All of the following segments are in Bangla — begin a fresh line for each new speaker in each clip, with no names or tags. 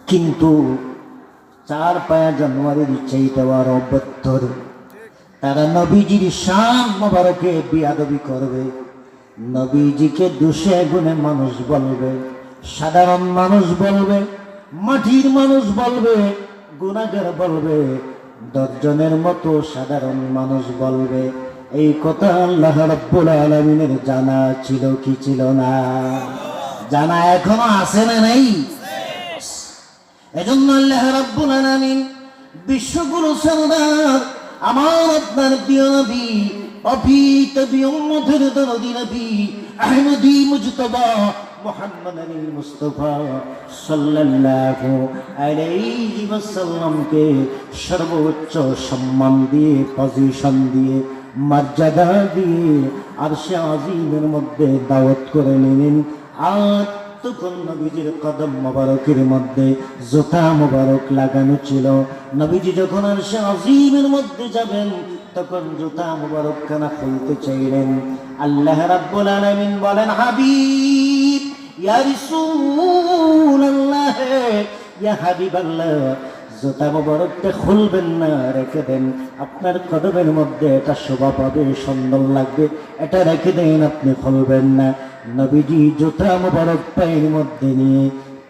কিন্তু 4 জানুয়ারির চাইতে আরো 72 তারা নবীজির শান মোবারকে বিয়াদবি করবে, নবীজিকে দুষে গুণে মানুষ বলবে, সাধারণ মানুষ বলবে, মাটির মানুষ বলবে, গুনাহগার বলবে, 10 জনের মতো সাধারণ মানুষ বলবে। এই কথা আল্লাহ রাব্বুল আলামিনের জানা ছিল কি ছিল না? জানা এখনো আছে না নাই? এজন্য আল্লাহ রাব্বুল আলামিন বিশ্বগুলো সরদার আমার আপনার প্রিয় নবী অপিতবি উম্মতের দরদি নবী আহমদী মুজতবা মুহাম্মাদুল মুস্তাফা সাল্লাল্লাহু আলাইহি ওয়াসাল্লামকে সর্বোচ্চ সম্মান দিয়ে, পজিশন দিয়ে, মর্যাদা দিয়ে আরশে আজিমের মধ্যে দাওয়াত করে নিলেন। আর তখন নবীজির কদম মোবারকের মধ্যে জোতা মোবারক লাগানো ছিল। নবীজি যখন আরশে আজিমের মধ্যে যাবেন তখন জোতা মোবারক খানা খুলতে চাইলেন। আল্লাহ রাব্বুল আলামিন বলেন, হাবিব ইয়া রাসূলুল্লাহ ইয়া হাবিবাল্লাহ, জোতা মোবারকটা খুলবেন না, রেখে দেন। আপনার কদমের মধ্যে এটা শোভা পাবে, সুন্দর লাগবে, এটা রেখে দেন, আপনি খুলবেন না। নবীজি জোতা মোবারক পায়ের মধ্যে নিয়ে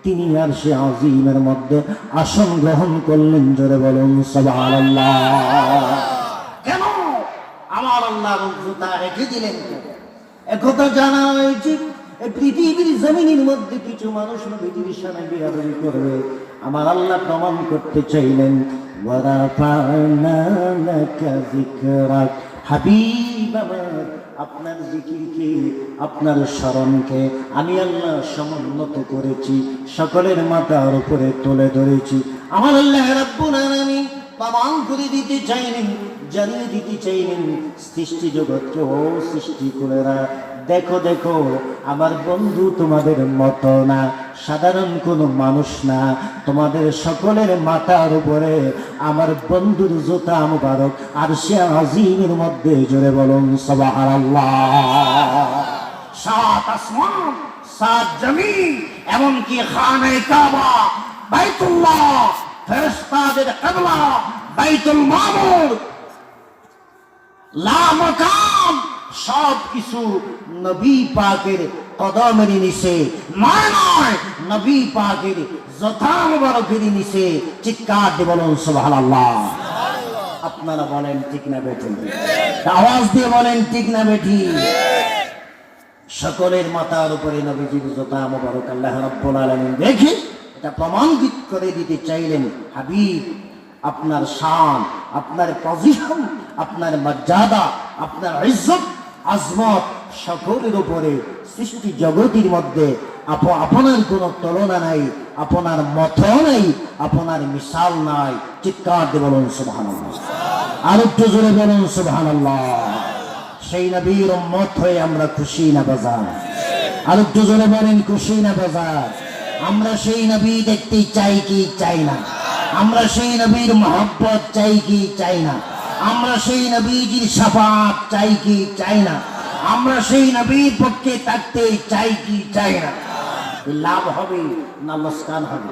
তিনি আরশে আজিমের মধ্যে আসন গ্রহণ করলেন। জোরে বলুন সুবহানাল্লাহ। কেন আমার আল্লাহর জুতা রেখে দিলেন? একথা জানা হয়েছে এই পৃথিবীর জমিনের মধ্যে কিছু মানুষ নবীজির সামনে বিয়াদবি করবে। আমার আল্লাহ প্রমাণ করতে চাইলেন, ওয়ারাফা'না লাকা যিকরাক, হাবিব আমার, আপনার জিকিরকে, আপনার স্মরণকে আমি আল্লাহ সমুন্নত করেছি, সকলের মাথার উপরে তুলে ধরেছি। আমার আল্লাহ রাব্বুল আলামিন প্রমাণ করে দিতে চাইলেন, জানিয়ে দিতে চাইলেন সৃষ্টি জগৎকে, ও সৃষ্টি করেরা, দেখো দেখো আমার বন্ধু তোমাদের মতো না, সাধারণ কোনো মানুষ না, তোমাদের সকলের মাথার উপরে আমার বন্ধুর জুতা মুবারক আরশে আজিমের মধ্যে। জোরে বলুন সুবহানাল্লাহ। 7 আসমান, 7 জমিন, এমনকি খানে কাবা, বাইতুল্লাহ, ফেরেশতাদের কিবলা, বাইতুল মামুর, লা মাকাম, সব কিছু নবী পাকের কদমের নিচে, নয় নয়, নবী পাকের জোতা মুবারকের নিচে। চিৎকার দিয়ে বলুন সুবহানাল্লাহ। আপনারা বলেন ঠিক না বেঠিক? আওয়াজ দিয়ে বলেন ঠিক না বেঠিক? সকলের মাথার উপরে নবীজির জোতা মুবারক আল্লাহ রাব্বুল আলামিন দেখে এটা প্রমাণ করে দিতে চাইলেন, হাবিব আপনার শান, আপনার পজিশন, আপনার মর্যাদা, আপনার ইজ্জত, আজমত সকলের উপরে, সৃষ্টি জগতের মধ্যে আপনার কোনো তুলনা নাই, আপনার মত নাই, আপনার মিসাল নাই। চিৎকার দিয়ে বলুন সুবহানাল্লাহ। আর একটু জোরে বলুন সুবহানাল্লাহ। সেই নবীর উম্মত হয়ে আমরা খুশি না বাজার? আর একটু জোরে বলেন খুশি না বাজার? আমরা সেই নবী দেখতে চাই কি চাই না? আমরা সেই নবীর মহব্বত চাই কি চাই না? আমরা সেই নবীজির শাফাত চাই কি চাই না? আমরা সেই নবীর পক্ষে থাকতে চাই কি চাই না? লাভ হবে না লোকসান হবে?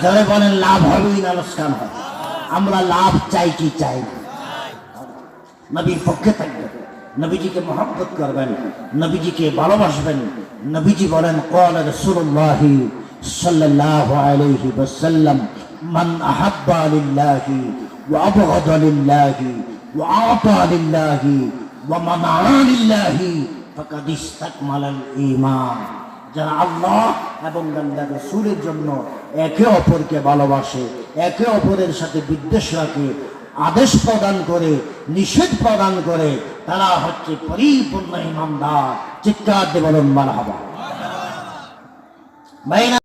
যারা বলেন লাভ হবে না লোকসান হবে? আমরা লাভ চাই কি চাই না? নবীর পক্ষে থাকবেন, নবীজিকে মহব্বত করবেন, নবীজিকে ভালোবাসবেন। নবীজি বলেন, ক্বালা রাসূলুল্লাহি সাল্লাল্লাহু আলাইহি ওয়াসাল্লাম, মান আহাব্বা লিল্লাহি ওয়া আবগাদা লিল্লাহি ওয়া আতা লিল্লাহি ওয়া মানা লিল্লাহি ফাকাদ ইসতাকমালাল ঈমান। যারা আল্লাহ এবং আল্লাহর রাসূলের জন্য একে অপরকে ভালোবাসে, একে অপরের সাথে বিদ্বেষ রাখে, আদেশ প্রদান করে, নিষেধ প্রদান করে, তারা হচ্ছে পরিপূর্ণ ঈমানদার। চিৎকার দিয়ে বলুন মারহাবা।